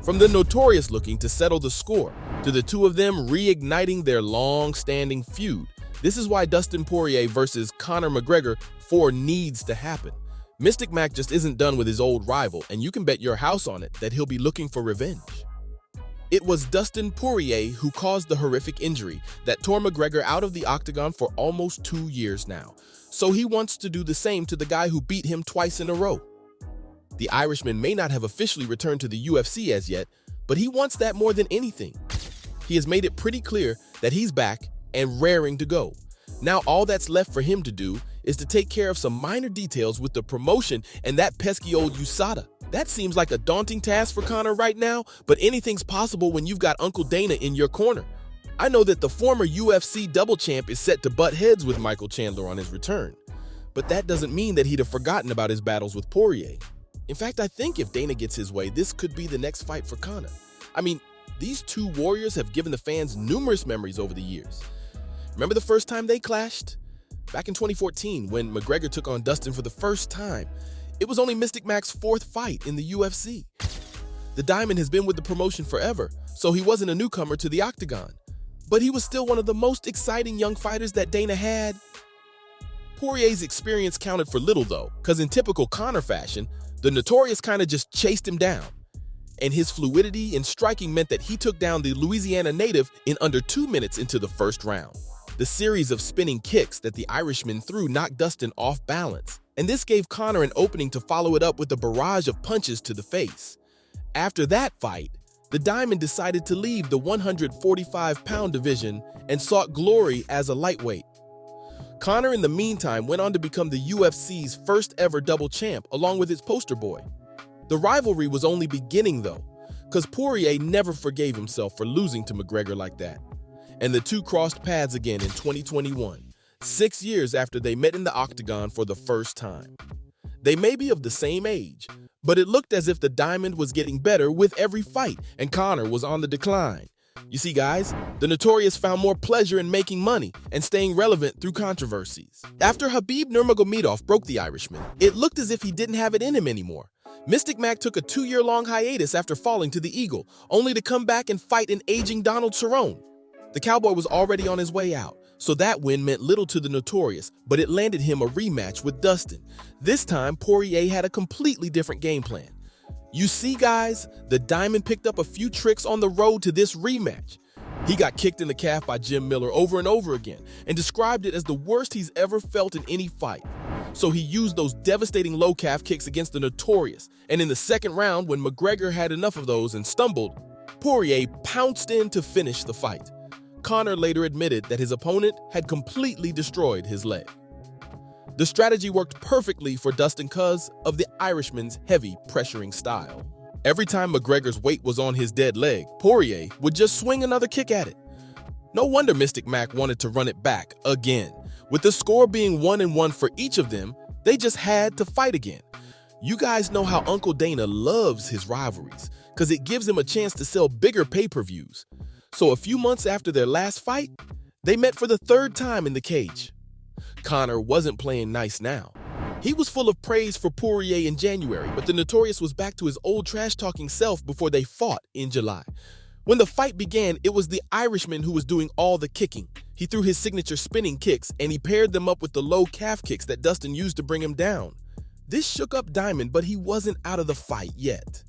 From the Notorious looking to settle the score, to the two of them reigniting their long-standing feud. This is why Dustin Poirier versus Conor McGregor 4 needs to happen. Mystic Mac just isn't done with his old rival, and you can bet your house on it that he'll be looking for revenge. It was Dustin Poirier who caused the horrific injury that tore McGregor out of the octagon for almost 2 years now. So he wants to do the same to the guy who beat him twice in a row. The Irishman may not have officially returned to the UFC as yet, but he wants that more than anything. He has made it pretty clear that he's back and raring to go. Now all that's left for him to do is to take care of some minor details with the promotion and that pesky old USADA. That seems like a daunting task for Conor right now, but anything's possible when you've got Uncle Dana in your corner. I know that the former UFC double champ is set to butt heads with Michael Chandler on his return, but that doesn't mean that he'd have forgotten about his battles with Poirier. In fact, I think if Dana gets his way, this could be the next fight for Conor. I mean, these two warriors have given the fans numerous memories over the years. Remember the first time they clashed? Back in 2014, when McGregor took on Dustin for the first time. It was only Mystic Mac's 4th fight in the UFC. The Diamond has been with the promotion forever, so he wasn't a newcomer to the octagon. But he was still one of the most exciting young fighters that Dana had. Poirier's experience counted for little though, because in typical Conor fashion, the Notorious kind of just chased him down. And his fluidity in striking meant that he took down the Louisiana native in under 2 minutes into the first round. The series of spinning kicks that the Irishman threw knocked Dustin off balance, and this gave Conor an opening to follow it up with a barrage of punches to the face. After that fight, the Diamond decided to leave the 145-pound division and sought glory as a lightweight. Conor, in the meantime, went on to become the UFC's first ever double champ, along with its poster boy. The rivalry was only beginning though, because Poirier never forgave himself for losing to McGregor like that. And the two crossed paths again in 2021, 6 years after they met in the octagon for the first time. They may be of the same age, but it looked as if the Diamond was getting better with every fight, and Conor was on the decline. You see, guys, the Notorious found more pleasure in making money and staying relevant through controversies. After Khabib Nurmagomedov broke the Irishman, it looked as if he didn't have it in him anymore. Mystic Mac took a 2-year-long hiatus after falling to the Eagle, only to come back and fight an aging Donald Cerrone. The Cowboy was already on his way out, so that win meant little to the Notorious, but it landed him a rematch with Dustin. This time, Poirier had a completely different game plan. You see, guys, the Diamond picked up a few tricks on the road to this rematch. He got kicked in the calf by Jim Miller over and over again and described it as the worst he's ever felt in any fight. So he used those devastating low calf kicks against the Notorious, and in the second round, when McGregor had enough of those and stumbled, Poirier pounced in to finish the fight. Conor later admitted that his opponent had completely destroyed his leg. The strategy worked perfectly for Dustin because of the Irishman's heavy pressuring style. Every time McGregor's weight was on his dead leg, Poirier would just swing another kick at it. No wonder Mystic Mac wanted to run it back again. With the score being 1-1 for each of them, they just had to fight again. You guys know how Uncle Dana loves his rivalries, because it gives him a chance to sell bigger pay-per-views. So a few months after their last fight, they met for the 3rd time in the cage. Conor wasn't playing nice now. He was full of praise for Poirier in January, but the Notorious was back to his old trash-talking self before they fought in July. When the fight began, it was the Irishman who was doing all the kicking. He threw his signature spinning kicks, and he paired them up with the low calf kicks that Dustin used to bring him down. This shook up Diamond, but he wasn't out of the fight yet.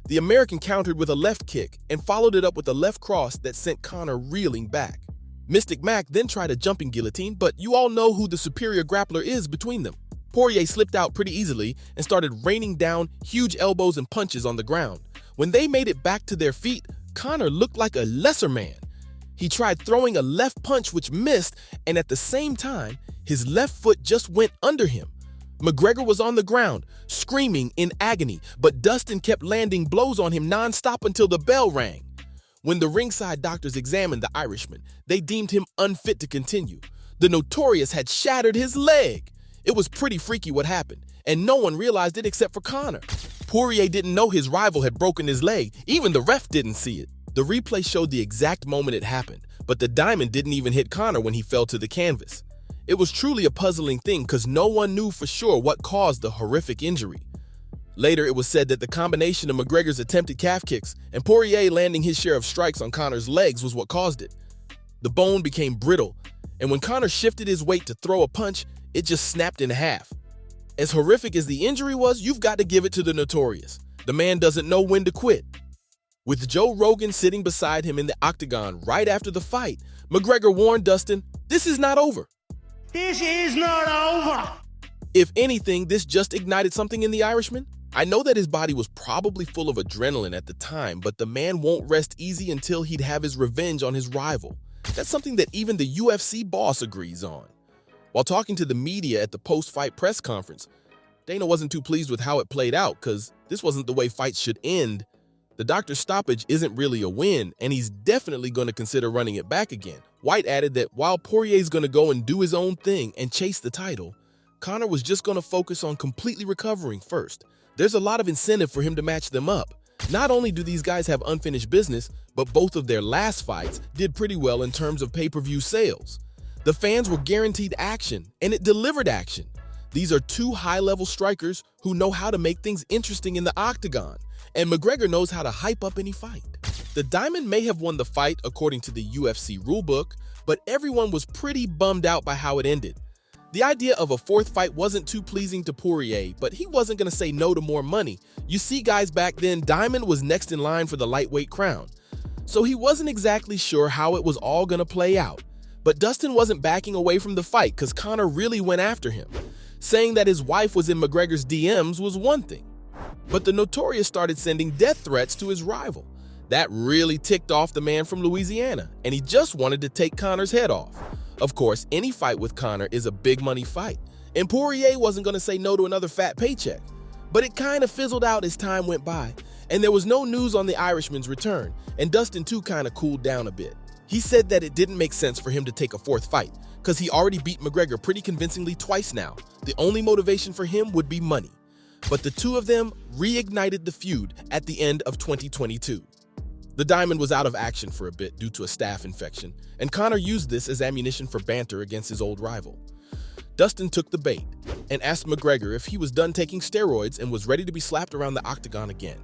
The American countered with a left kick and followed it up with a left cross that sent Conor reeling back. Mystic Mac then tried a jumping guillotine, but you all know who the superior grappler is between them. Poirier slipped out pretty easily and started raining down huge elbows and punches on the ground. When they made it back to their feet, Conor looked like a lesser man. He tried throwing a left punch which missed, and at the same time, his left foot just went under him. McGregor was on the ground, screaming in agony, but Dustin kept landing blows on him non-stop until the bell rang. When the ringside doctors examined the Irishman, they deemed him unfit to continue. The Notorious had shattered his leg. It was pretty freaky what happened, and no one realized it except for Conor. Poirier didn't know his rival had broken his leg. Even the ref didn't see it. The replay showed the exact moment it happened, but the Diamond didn't even hit Conor when he fell to the canvas. It was truly a puzzling thing because no one knew for sure what caused the horrific injury. Later, it was said that the combination of McGregor's attempted calf kicks and Poirier landing his share of strikes on Conor's legs was what caused it. The bone became brittle, and when Conor shifted his weight to throw a punch, it just snapped in half. As horrific as the injury was, you've got to give it to the Notorious. The man doesn't know when to quit. With Joe Rogan sitting beside him in the octagon right after the fight, McGregor warned Dustin, "This is not over." This is not over. If anything, this just ignited something in the Irishman. I know that his body was probably full of adrenaline at the time, but the man won't rest easy until he'd have his revenge on his rival. That's something that even the UFC boss agrees on. While talking to the media at the post-fight press conference, Dana wasn't too pleased with how it played out because this wasn't the way fights should end. The doctor's stoppage isn't really a win, and he's definitely going to consider running it back again. White added that while Poirier's going to go and do his own thing and chase the title, Conor was just going to focus on completely recovering first. There's a lot of incentive for him to match them up. Not only do these guys have unfinished business, but both of their last fights did pretty well in terms of pay-per-view sales. The fans were guaranteed action, and it delivered action. These are two high-level strikers who know how to make things interesting in the octagon, and McGregor knows how to hype up any fight. The Diamond may have won the fight according to the UFC rulebook, but everyone was pretty bummed out by how it ended. The idea of a fourth fight wasn't too pleasing to Poirier, but he wasn't going to say no to more money. You see, guys, back then, Diamond was next in line for the lightweight crown. So he wasn't exactly sure how it was all going to play out. But Dustin wasn't backing away from the fight because Conor really went after him. Saying that his wife was in McGregor's DMs was one thing, but the Notorious started sending death threats to his rival. That really ticked off the man from Louisiana, and he just wanted to take Conor's head off. Of course, any fight with Conor is a big money fight, and Poirier wasn't going to say no to another fat paycheck. But it kind of fizzled out as time went by, and there was no news on the Irishman's return, and Dustin too kind of cooled down a bit. He said that it didn't make sense for him to take a fourth fight, because he already beat McGregor pretty convincingly twice now. The only motivation for him would be money. But the two of them reignited the feud at the end of 2022. The Diamond was out of action for a bit due to a staph infection, and Conor used this as ammunition for banter against his old rival. Dustin took the bait and asked McGregor if he was done taking steroids and was ready to be slapped around the octagon again.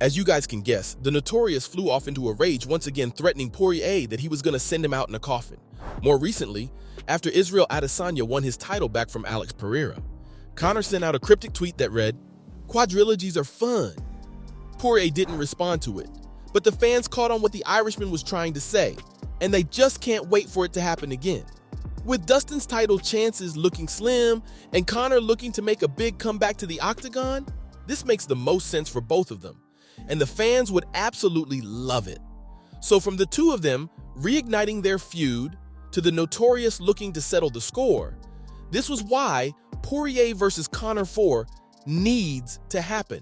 As you guys can guess, the Notorious flew off into a rage, once again threatening Poirier that he was going to send him out in a coffin. More recently, after Israel Adesanya won his title back from Alex Pereira, Conor sent out a cryptic tweet that read, "Quadrilogies are fun." Poirier didn't respond to it, but the fans caught on what the Irishman was trying to say, and they just can't wait for it to happen again. With Dustin's title chances looking slim and Conor looking to make a big comeback to the octagon, this makes the most sense for both of them, and the fans would absolutely love it. So from the two of them reigniting their feud to the Notorious looking to settle the score, this was why Poirier versus Conor 4 needs to happen.